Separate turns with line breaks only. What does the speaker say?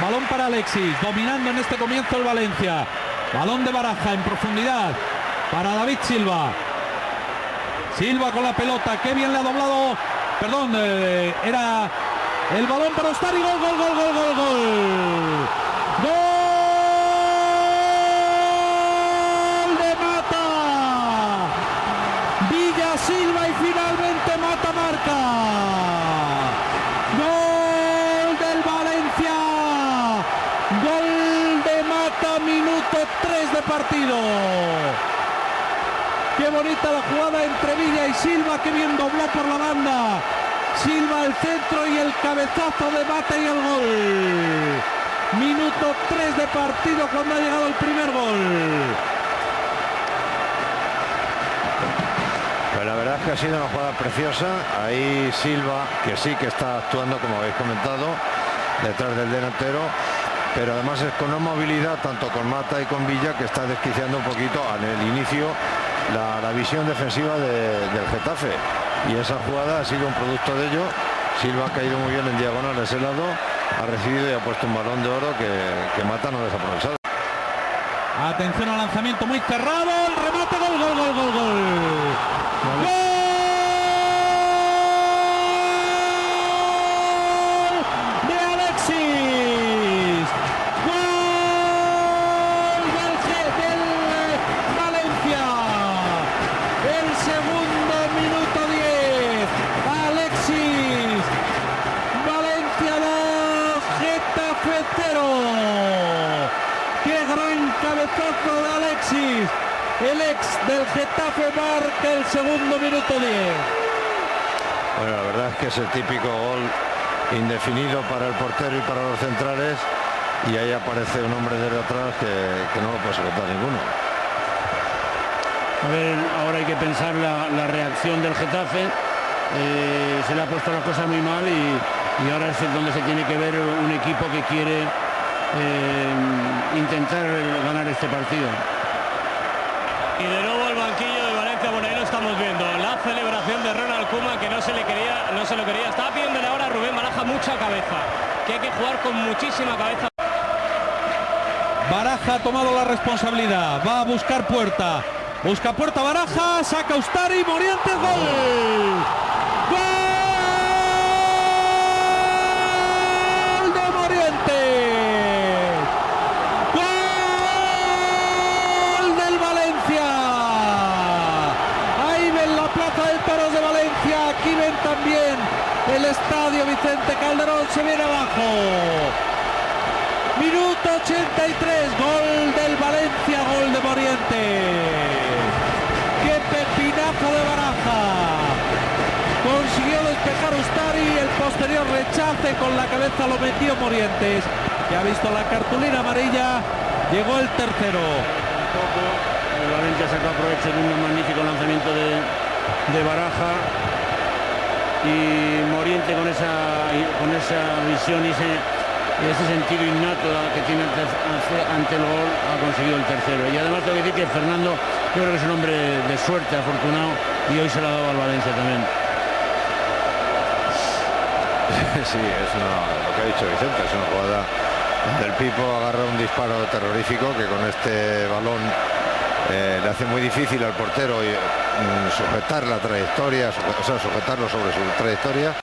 Balón para Alexis, dominando en este comienzo el Valencia. Balón de Baraja en profundidad para David Silva. Silva con la pelota, qué bien le ha doblado. Perdón, era el balón para Ustari. Gol, gol, gol, gol, gol, gol. Gol de Mata. Villa Silva y finalmente Mata marca. Gol del Valencia. Gol de Mata, minuto 3 de partido. Qué bonita la jugada entre Villa y Silva, que bien dobló por la banda. Silva al centro y el cabezazo de Mata y el gol. Minuto 3 de partido cuando ha llegado el primer gol.
Pues la verdad es que ha sido una jugada preciosa. Ahí Silva, que sí que está actuando, como habéis comentado, detrás del delantero. Pero además es con una movilidad tanto con Mata y con Villa que está desquiciando un poquito en el inicio la visión defensiva del Getafe, y esa jugada ha sido un producto de ello. Silva ha caído muy bien en diagonal a ese lado, ha recibido y ha puesto un balón de oro que Mata no ha desaprovechado.
Atención al lanzamiento muy cerrado, el remate, gol, gol, gol, gol, gol. ¡Gol de Alexis! ¡Gol del Valencia! El segundo, minuto 10. Alexis. Valencia 2, Getafe 0. ¡Qué gran cabezazo de Alexis! El ex del Getafe marca el segundo, minuto 10.
Bueno, la verdad es que es el típico gol indefinido para el portero y para los centrales, y ahí aparece un hombre de atrás que no lo puede sujetar ninguno.
A ver, ahora hay que pensar la reacción del Getafe. Se le ha puesto la cosa muy mal y ahora es donde se tiene que ver un equipo que quiere intentar ganar este partido.
Y de nuevo el banquillo de Valencia. Bueno, ahí lo estamos viendo, la celebración de Ronald Koeman, que no se lo quería. Está pidiéndole ahora a Rubén Baraja mucha cabeza, que hay que jugar con muchísima cabeza.
Baraja ha tomado la responsabilidad, va a buscar puerta. Busca puerta Baraja, saca Ustari, Morientes, gol. ¡Gol de Morientes! ¡Gol del Valencia! Ahí ven la Plaza de Toros de Valencia, aquí ven también el estadio Vicente Calderón, se viene abajo. Minuto 83, gol del Valencia, gol de Morientes. ¡Qué pepinazo de Baraja! Consiguió despejar Ustari, el posterior rechace con la cabeza lo metió Morientes, que ha visto la cartulina amarilla. Llegó el tercero.
El Valencia sacó provecho de un magnífico lanzamiento de Baraja, y Morientes con esa visión y ese sentido innato que tiene ante el gol ha conseguido el tercero. Y además tengo que decir que Fernando, yo creo que es un hombre de suerte, afortunado, y hoy se la ha dado al Valencia también.
Sí, lo que ha dicho Vicente, es una jugada del Pipo, agarra un disparo terrorífico que con este balón le hace muy difícil al portero sujetar la trayectoria, o sea, sujetarlo sobre su trayectoria.